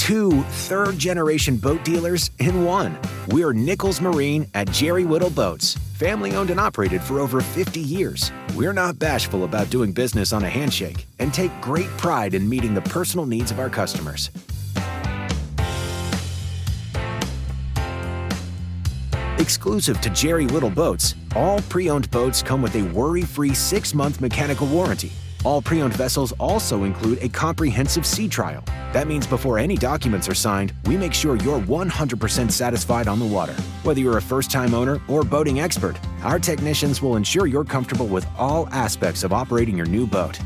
2 third-generation boat dealers in one. We're Nichols Marine at Jerry Whittle Boats, family-owned and operated for over 50 years. We're not bashful about doing business on a handshake and take great pride in meeting the personal needs of our customers. Exclusive to Jerry Whittle Boats, all pre-owned boats come with a worry-free 6-month mechanical warranty. All pre-owned vessels also include a comprehensive sea trial. That means before any documents are signed, we make sure you're 100% satisfied on the water. Whether you're a first-time owner or boating expert, our technicians will ensure you're comfortable with all aspects of operating your new boat.